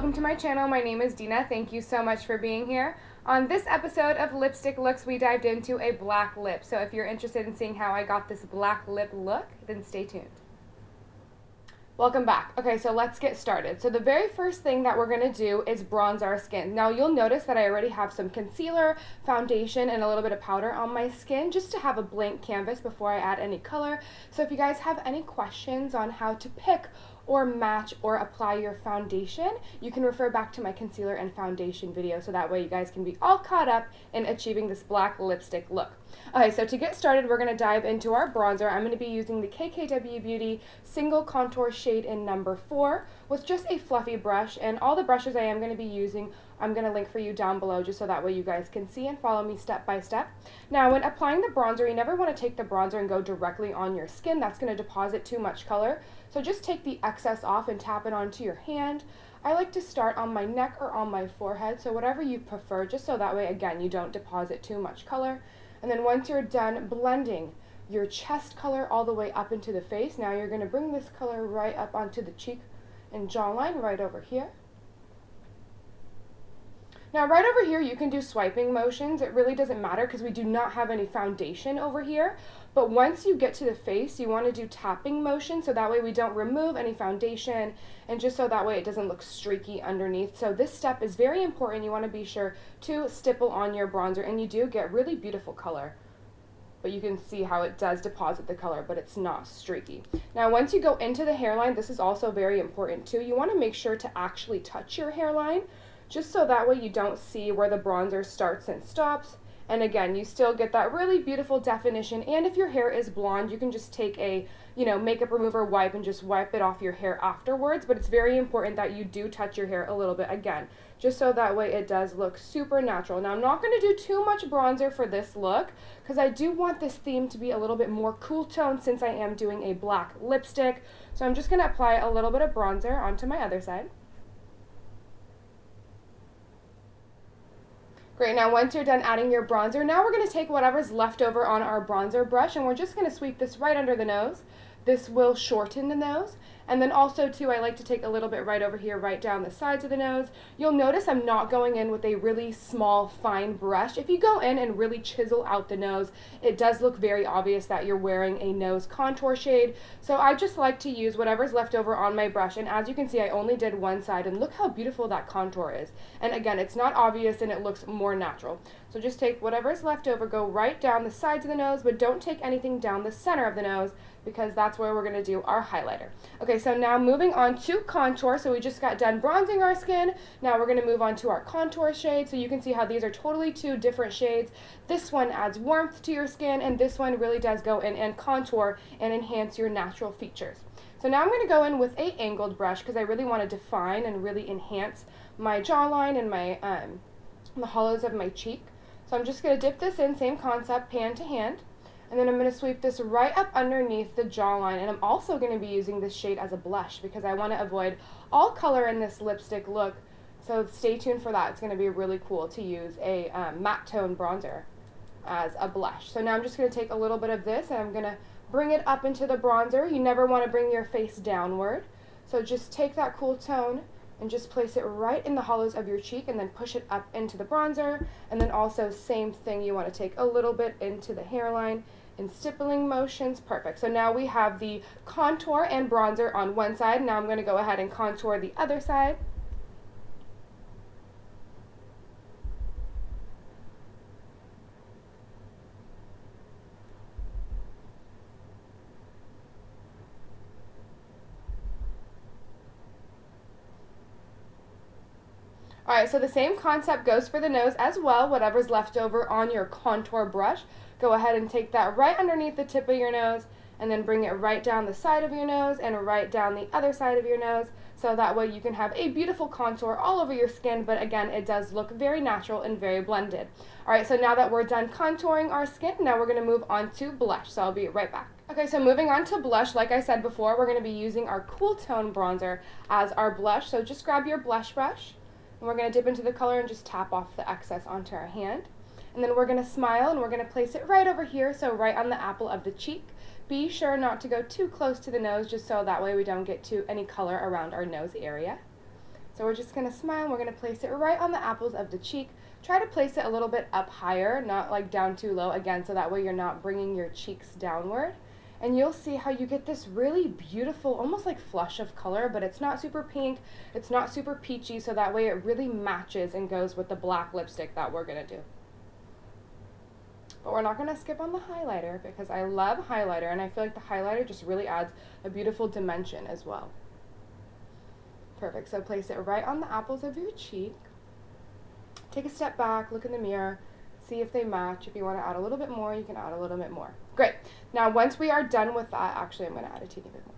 welcome to my channel. My name is Dina. Thank you so much for being here. On this episode of Lipstick Looks, we dived into a black lip. So if you're interested in seeing how I got this black lip look, then stay tuned. Welcome back. Okay, so let's get started. So the very first thing that we're going to do is bronze our skin. Now you'll notice that I already have some concealer, foundation, and a little bit of powder on my skin just to have a blank canvas before I add any color. So if you guys have any questions on how to pick or match or apply your foundation, you can refer back to my concealer and foundation video, so that way you guys can be all caught up in achieving this black lipstick look. Okay, so to get started, we're going to dive into our bronzer. I'm going to be using the KKW Beauty Single Contour Shade in number 4 with just a fluffy brush, and all the brushes I am going to be using I'm going to link for you down below just so that way you guys can see and follow me step by step. Now when applying the bronzer, you never want to take the bronzer and go directly on your skin. That's going to deposit too much color. So just take the excess off and tap it onto your hand. I like to start on my neck or on my forehead, so whatever you prefer, just so that way, again, you don't deposit too much color. And then once you're done blending your chest color all the way up into the face, now you're going to bring this color right up onto the cheek and jawline right over here. Now right over here you can do swiping motions. It really doesn't matter because we do not have any foundation over here. But once you get to the face, you want to do tapping motion, so that way we don't remove any foundation, and just so that way it doesn't look streaky underneath. So this step is very important. You want to be sure to stipple on your bronzer, and you do get really beautiful color. But you can see how it does deposit the color, but it's not streaky. Now once you go into the hairline, this is also very important too. You want to make sure to actually touch your hairline, just so that way you don't see where the bronzer starts and stops. And again, you still get that really beautiful definition. And if your hair is blonde, you can just take a, makeup remover wipe and just wipe it off your hair afterwards. But it's very important that you do touch your hair a little bit again, just so that way it does look super natural. Now I'm not going to do too much bronzer for this look because I do want this theme to be a little bit more cool tone since I am doing a black lipstick. So I'm just going to apply a little bit of bronzer onto my other side. Great, now once you're done adding your bronzer, now we're going to take whatever's left over on our bronzer brush and we're just going to sweep this right under the nose. This will shorten the nose. And then also too, I like to take a little bit right over here, right down the sides of the nose. You'll notice I'm not going in with a really small, fine brush. If you go in and really chisel out the nose, it does look very obvious that you're wearing a nose contour shade. So I just like to use whatever's left over on my brush. And as you can see, I only did one side, and look how beautiful that contour is. And again, it's not obvious and it looks more natural. So just take whatever's left over, go right down the sides of the nose, but don't take anything down the center of the nose, because that's where we're going to do our highlighter. Okay, so now moving on to contour. So we just got done bronzing our skin. Now we're going to move on to our contour shade. So you can see how these are totally two different shades. This one adds warmth to your skin, and this one really does go in and contour and enhance your natural features. So now I'm going to go in with a angled brush because I really want to define and really enhance my jawline and my the hollows of my cheek. So I'm just going to dip this in, same concept, pan to hand. And then I'm going to sweep this right up underneath the jawline, and I'm also going to be using this shade as a blush because I want to avoid all color in this lipstick look. So stay tuned for that. It's going to be really cool to use a matte tone bronzer as a blush. So now I'm just going to take a little bit of this and I'm going to bring it up into the bronzer. You never want to bring your face downward. So just take that cool tone and just place it right in the hollows of your cheek and then push it up into the bronzer. And then also same thing, you want to take a little bit into the hairline in stippling motions. Perfect. So now we have the contour and bronzer on one side. Now I'm going to go ahead and contour the other side. Alright, so the same concept goes for the nose as well. Whatever's left over on your contour brush, go ahead and take that right underneath the tip of your nose and then bring it right down the side of your nose and right down the other side of your nose, so that way you can have a beautiful contour all over your skin, but again, it does look very natural and very blended. Alright, so now that we're done contouring our skin, now we're going to move on to blush, so I'll be right back. Okay, so moving on to blush, like I said before, we're going to be using our Cool Tone bronzer as our blush, so just grab your blush brush. And we're going to dip into the color and just tap off the excess onto our hand. And then we're going to smile and we're going to place it right over here, so right on the apple of the cheek. Be sure not to go too close to the nose, just so that way we don't get any color around our nose area. So we're just going to smile, and we're going to place it right on the apples of the cheek. Try to place it a little bit up higher, not like down too low, again, so that way you're not bringing your cheeks downward. And you'll see how you get this really beautiful, almost like flush of color, but it's not super pink, it's not super peachy, so that way it really matches and goes with the black lipstick that we're going to do. But we're not going to skip on the highlighter because I love highlighter, and I feel like the highlighter just really adds a beautiful dimension as well. Perfect, so place it right on the apples of your cheek. Take a step back, look in the mirror, see if they match. If you want to add a little bit more, you can add a little bit more. Great. Now, once we are done with that, actually, I'm going to add a teeny bit more.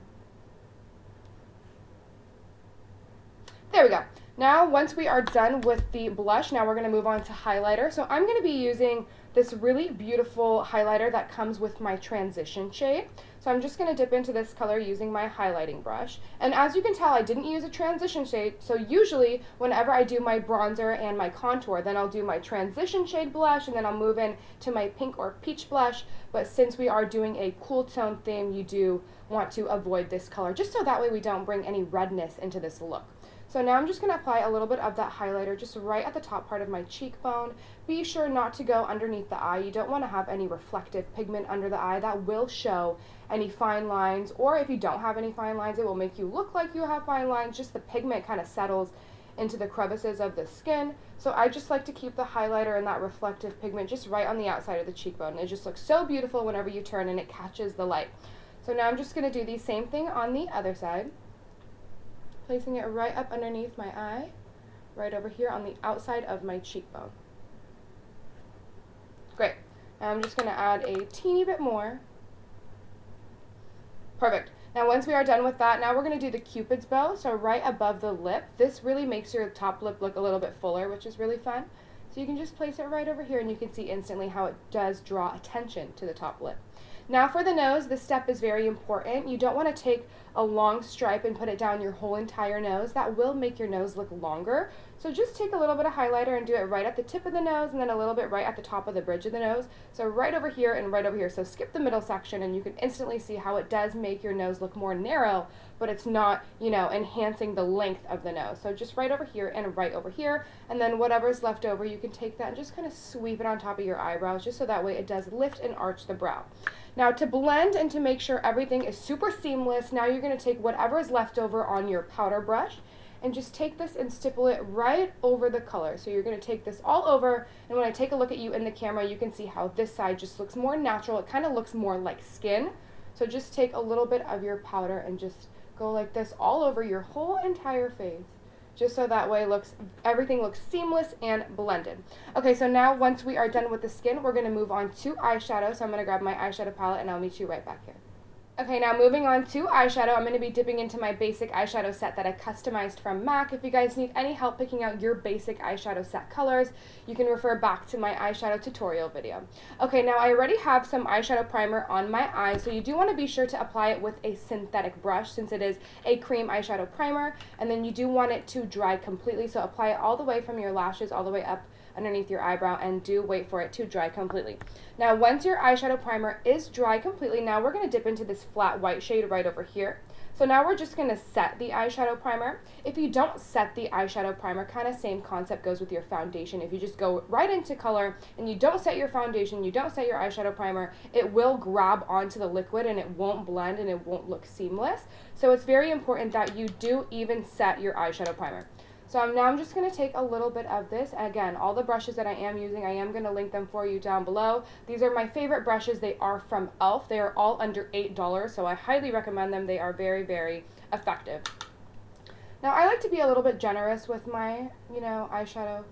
There we go. Now, once we are done with the blush, now we're going to move on to highlighter. So I'm going to be using this really beautiful highlighter that comes with my transition shade. So I'm just going to dip into this color using my highlighting brush. And as you can tell, I didn't use a transition shade. So usually, whenever I do my bronzer and my contour, then I'll do my transition shade blush, and then I'll move in to my pink or peach blush. But since we are doing a cool tone theme, you do want to avoid this color, just so that way we don't bring any redness into this look. So now I'm just going to apply a little bit of that highlighter just right at the top part of my cheekbone. Be sure not to go underneath the eye. You don't want to have any reflective pigment under the eye. That will show any fine lines, or if you don't have any fine lines, it will make you look like you have fine lines. Just the pigment kind of settles into the crevices of the skin. So I just like to keep the highlighter and that reflective pigment just right on the outside of the cheekbone. It just looks so beautiful whenever you turn and it catches the light. So now I'm just going to do the same thing on the other side. Placing it right up underneath my eye, right over here on the outside of my cheekbone. Great. Now I'm just going to add a teeny bit more. Perfect. Now once we are done with that, now we're going to do the Cupid's bow, so right above the lip. This really makes your top lip look a little bit fuller, which is really fun. So you can just place it right over here, and you can see instantly how it does draw attention to the top lip. Now for the nose, this step is very important. You don't want to take a long stripe and put it down your whole entire nose. That will make your nose look longer. So just take a little bit of highlighter and do it right at the tip of the nose, and then a little bit right at the top of the bridge of the nose. So right over here and right over here. So skip the middle section, and you can instantly see how it does make your nose look more narrow, but it's not, you know, enhancing the length of the nose. So just right over here and right over here, and then whatever's left over, you can take that and just kind of sweep it on top of your eyebrows, just so that way it does lift and arch the brow. Now to blend and to make sure everything is super seamless, now you're going to take whatever is left over on your powder brush and just take this and stipple it right over the color. So you're going to take this all over, and when I take a look at you in the camera, you can see how this side just looks more natural. It kind of looks more like skin. So just take a little bit of your powder and just go like this all over your whole entire face, just so that way everything looks seamless and blended. Okay, so now once we are done with the skin, we're going to move on to eyeshadow. So I'm going to grab my eyeshadow palette, and I'll meet you right back here. Okay, now moving on to eyeshadow, I'm going to be dipping into my basic eyeshadow set that I customized from MAC. If you guys need any help picking out your basic eyeshadow set colors, you can refer back to my eyeshadow tutorial video. Okay, now I already have some eyeshadow primer on my eyes, so you do want to be sure to apply it with a synthetic brush since it is a cream eyeshadow primer, and then you do want it to dry completely, so apply it all the way from your lashes all the way up underneath your eyebrow, and do wait for it to dry completely. Now once your eyeshadow primer is dry completely, now we're going to dip into this flat white shade right over here. So now we're just going to set the eyeshadow primer. If you don't set the eyeshadow primer, kind of same concept goes with your foundation. If you just go right into color and you don't set your foundation, you don't set your eyeshadow primer, it will grab onto the liquid and it won't blend and it won't look seamless. So it's very important that you do even set your eyeshadow primer. So now I'm just going to take a little bit of this. Again, all the brushes that I am using, I am going to link them for you down below. These are my favorite brushes. They are from e.l.f. They are all under $8, so I highly recommend them. They are very, very effective. Now, I like to be a little bit generous with my, eyeshadow.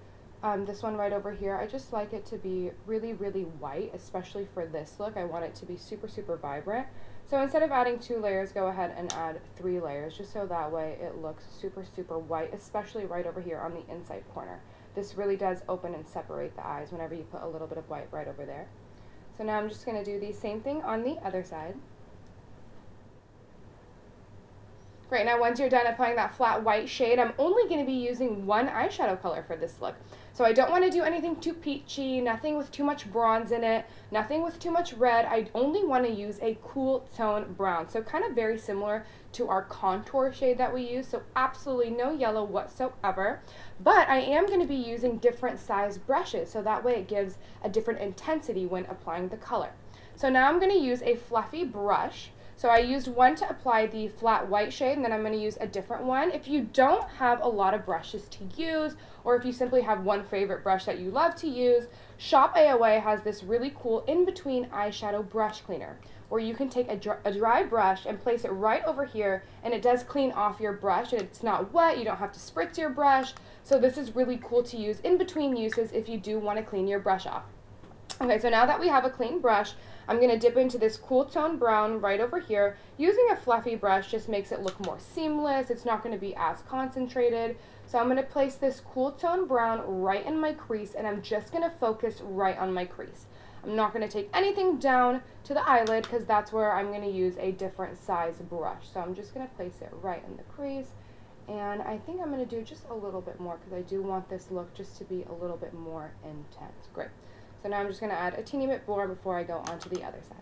This one right over here, I just like it to be really, really white, especially for this look. I want it to be super, super vibrant. So instead of adding 2 layers, go ahead and add 3 layers, just so that way it looks super, super white, especially right over here on the inside corner. This really does open and separate the eyes whenever you put a little bit of white right over there. So now I'm just going to do the same thing on the other side. Great, now once you're done applying that flat white shade, I'm only going to be using one eyeshadow color for this look. So I don't want to do anything too peachy, nothing with too much bronze in it, nothing with too much red. I only want to use a cool tone brown. So kind of very similar to our contour shade that we use. So absolutely no yellow whatsoever. But I am going to be using different size brushes, so that way it gives a different intensity when applying the color. So now I'm going to use a fluffy brush. So I used one to apply the flat white shade, and then I'm going to use a different one. If you don't have a lot of brushes to use, or if you simply have one favorite brush that you love to use, Shop AOA has this really cool in-between eyeshadow brush cleaner, where you can take a dry brush and place it right over here, and it does clean off your brush. It's not wet, you don't have to spritz your brush, so this is really cool to use in between uses if you do want to clean your brush off. Okay, so now that we have a clean brush, I'm going to dip into this cool tone brown right over here. Using a fluffy brush just makes it look more seamless. It's not going to be as concentrated. So I'm going to place this cool tone brown right in my crease, and I'm just going to focus right on my crease. I'm not going to take anything down to the eyelid because that's where I'm going to use a different size brush. So I'm just going to place it right in the crease, and I think I'm going to do just a little bit more because I do want this look just to be a little bit more intense. Great. So now I'm just going to add a teeny bit more before I go on to the other side.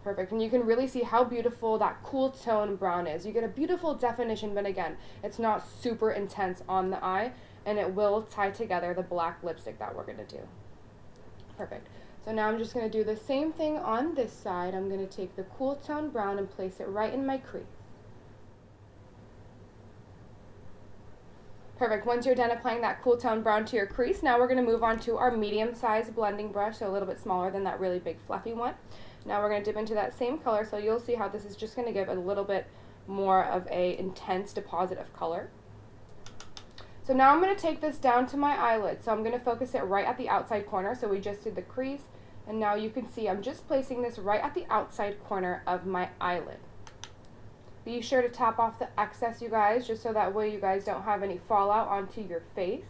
Perfect, and you can really see how beautiful that cool tone brown is. You get a beautiful definition, but again, it's not super intense on the eye, and it will tie together the black lipstick that we're going to do. Perfect. So now I'm just going to do the same thing on this side. I'm going to take the cool tone brown and place it right in my crease. Perfect. Once you're done applying that cool tone brown to your crease, now we're going to move on to our medium-sized blending brush, so a little bit smaller than that really big fluffy one. Now we're going to dip into that same color, so you'll see how this is just going to give a little bit more of a intense deposit of color. So now I'm going to take this down to my eyelid, so I'm going to focus it right at the outside corner. So we just did the crease, and now you can see I'm just placing this right at the outside corner of my eyelid. Be sure to tap off the excess, you guys, just so that way you guys don't have any fallout onto your face.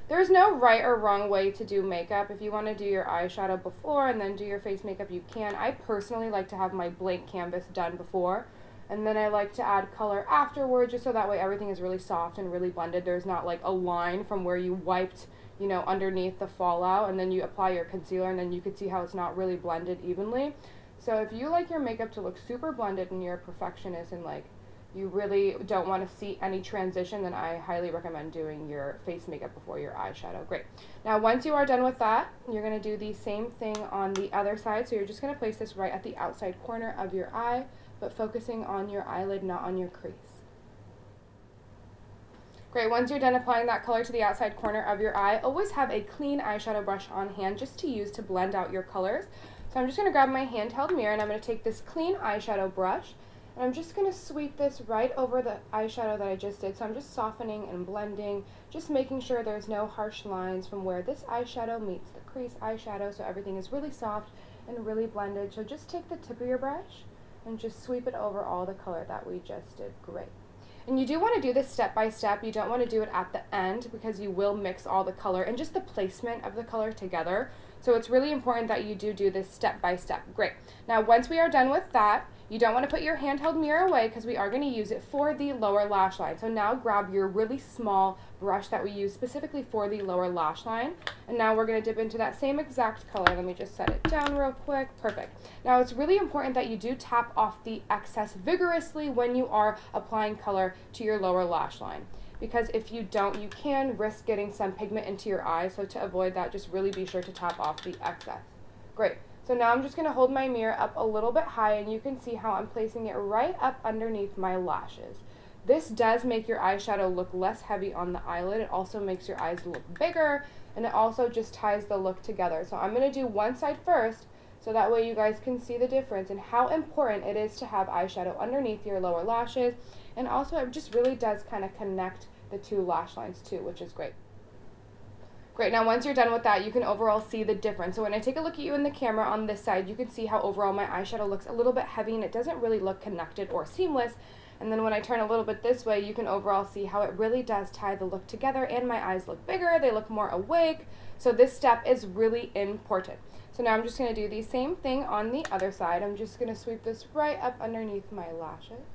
There's no right or wrong way to do makeup. If you want to do your eyeshadow before and then do your face makeup, you can. I personally like to have my blank canvas done before, and then I like to add color afterward, just so that way everything is really soft and really blended. There's not like a line from where you wiped, you know, underneath the fallout, and then you apply your concealer, and then you can see how it's not really blended evenly. So if you like your makeup to look super blended and you're a perfectionist and like you really don't want to see any transition, then I highly recommend doing your face makeup before your eyeshadow. Great. Now once you are done with that, you're going to do the same thing on the other side. So you're just going to place this right at the outside corner of your eye, but focusing on your eyelid, not on your crease. Great, once you're done applying that color to the outside corner of your eye, always have a clean eyeshadow brush on hand just to use to blend out your colors. So I'm just going to grab my handheld mirror, and I'm going to take this clean eyeshadow brush, and I'm just going to sweep this right over the eyeshadow that I just did. So I'm just softening and blending, just making sure there's no harsh lines from where this eyeshadow meets the crease eyeshadow, so everything is really soft and really blended. So just take the tip of your brush and just sweep it over all the color that we just did. Great. And you do want to do this step by step. You don't want to do it at the end because you will mix all the color and just the placement of the color together. So it's really important that you do this step by step. Great. Now once we are done with that, you don't want to put your handheld mirror away because we are going to use it for the lower lash line. So now grab your really small brush that we use specifically for the lower lash line. And now we're going to dip into that same exact color. Let me just set it down real quick. Perfect. Now it's really important that you do tap off the excess vigorously when you are applying color to your lower lash line, because if you don't, you can risk getting some pigment into your eye. So to avoid that, just really be sure to tap off the excess. Great. So now I'm just going to hold my mirror up a little bit high, and you can see how I'm placing it right up underneath my lashes. This does make your eyeshadow look less heavy on the eyelid. It also makes your eyes look bigger, and it also just ties the look together. So I'm going to do one side first, so that way you guys can see the difference and how important it is to have eyeshadow underneath your lower lashes. And also it just really does kind of connect the two lash lines too, which is great. Great, now once you're done with that, you can overall see the difference. So when I take a look at you in the camera on this side, you can see how overall my eyeshadow looks a little bit heavy and it doesn't really look connected or seamless. And then when I turn a little bit this way, you can overall see how it really does tie the look together, and my eyes look bigger, they look more awake. So this step is really important. So now I'm just going to do the same thing on the other side. I'm just going to sweep this right up underneath my lashes.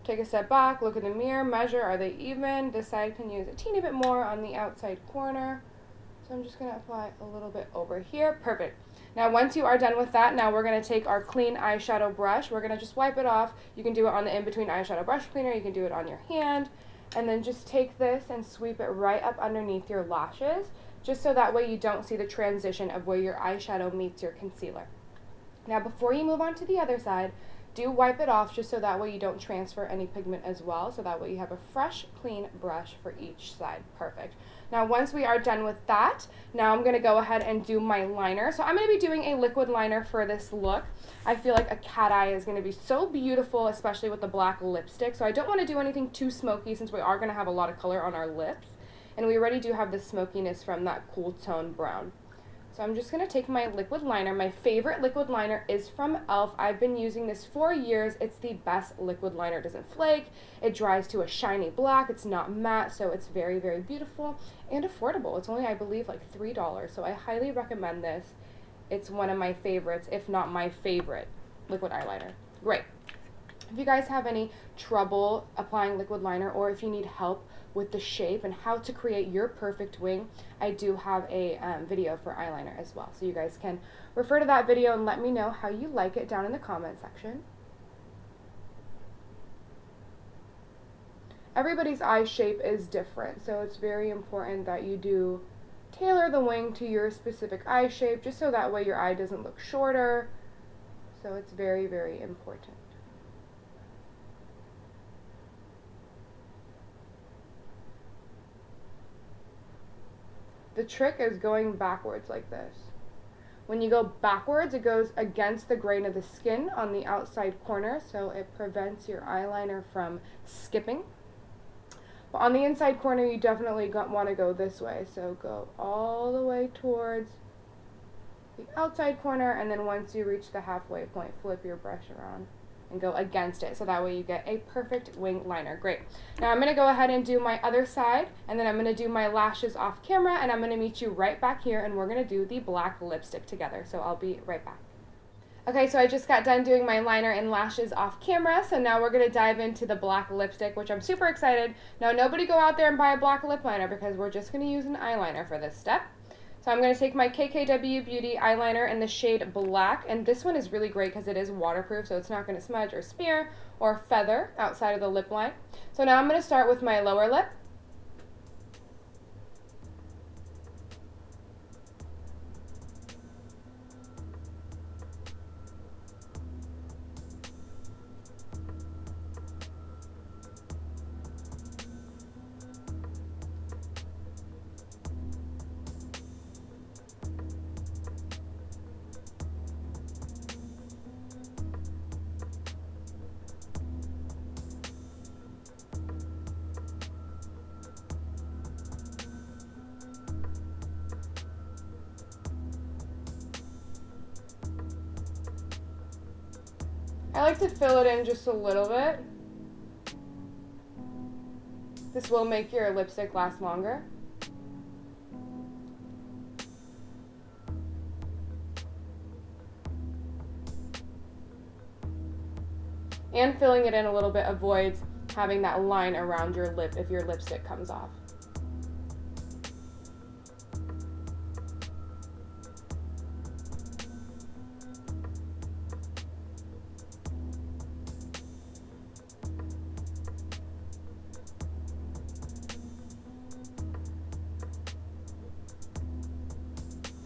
Take a step back, look in the mirror, measure, are they even? This side can use a teeny bit more on the outside corner. So I'm just going to apply a little bit over here. Perfect. Now once you are done with that, now we're going to take our clean eyeshadow brush. We're going to just wipe it off. You can do it on the in-between eyeshadow brush cleaner. You can do it on your hand. And then just take this and sweep it right up underneath your lashes, just so that way you don't see the transition of where your eyeshadow meets your concealer. Now before you move on to the other side, do wipe it off just so that way you don't transfer any pigment as well, so that way you have a fresh, clean brush for each side. Perfect. Now once we are done with that, now I'm going to go ahead and do my liner. So I'm going to be doing a liquid liner for this look. I feel like a cat eye is going to be so beautiful, especially with the black lipstick. So I don't want to do anything too smoky since we are going to have a lot of color on our lips. And we already do have the smokiness from that cool tone brown. So I'm just going to take my liquid liner. My favorite liquid liner is from e.l.f. I've been using this for years. It's the best liquid liner. It doesn't flake. It dries to a shiny black. It's not matte, so it's very, very beautiful and affordable. It's only, I believe, like $3. So I highly recommend this. It's one of my favorites, if not my favorite liquid eyeliner. Great. If you guys have any trouble applying liquid liner, or if you need help with the shape and how to create your perfect wing, I do have a video for eyeliner as well. So you guys can refer to that video and let me know how you like it down in the comment section. Everybody's eye shape is different, so it's very important that you do tailor the wing to your specific eye shape, just so that way your eye doesn't look shorter. So it's very, very important. The trick is going backwards like this. When you go backwards, it goes against the grain of the skin on the outside corner, so it prevents your eyeliner from skipping. But on the inside corner, you definitely want to go this way, so go all the way towards the outside corner, and then once you reach the halfway point, flip your brush around and go against it, so that way you get a perfect wing liner. Great. Now I'm going to go ahead and do my other side, and then I'm going to do my lashes off camera, and I'm going to meet you right back here, and we're going to do the black lipstick together. So I'll be right back. Okay, so I just got done doing my liner and lashes off camera, so now we're going to dive into the black lipstick, which I'm super excited. Now nobody go out there and buy a black lip liner, because we're just going to use an eyeliner for this step. So I'm going to take my KKW Beauty eyeliner in the shade Black, and this one is really great because it is waterproof, so it's not going to smudge or smear or feather outside of the lip line. So now I'm going to start with my lower lip. I like to fill it in just a little bit. This will make your lipstick last longer. And filling it in a little bit avoids having that line around your lip if your lipstick comes off.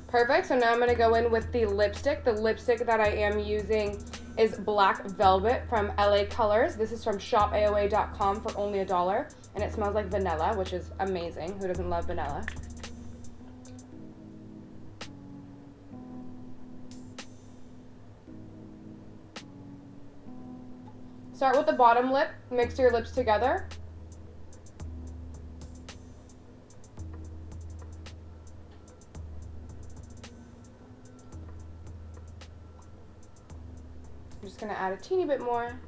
Perfect, so now I'm going to go in with the lipstick. The lipstick that I am using is Black Velvet from LA Colors. This is from shopaoa.com for only $1, and it smells like vanilla, which is amazing. Who doesn't love vanilla? Start with the bottom lip, mix your lips together. just going to add a teeny bit more.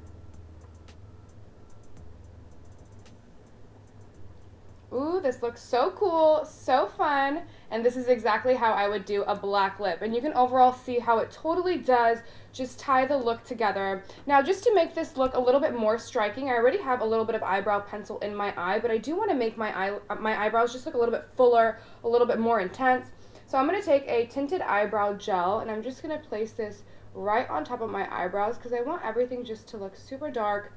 Ooh, this looks so cool, so fun, and this is exactly how I would do a black lip. And you can overall see how it totally does just tie the look together. Now, just to make this look a little bit more striking, I already have a little bit of eyebrow pencil in my eye, but I do want to make my eyebrows just look a little bit fuller, a little bit more intense. So I'm going to take a tinted eyebrow gel, and I'm just going to place this right on top of my eyebrows because I want everything just to look super dark,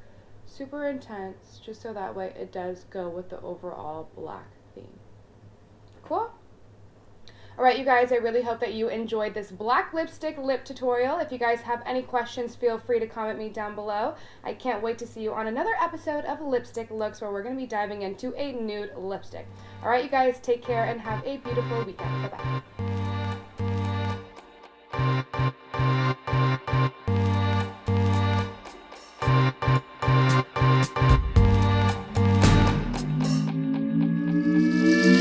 super intense, just so that way it does go with the overall black theme. Cool? Alright, you guys, I really hope that you enjoyed this black lipstick lip tutorial. If you guys have any questions, feel free to comment me down below. I can't wait to see you on another episode of Lipstick Looks where we're going to be diving into a nude lipstick. Alright, you guys, take care and have a beautiful weekend. Bye-bye.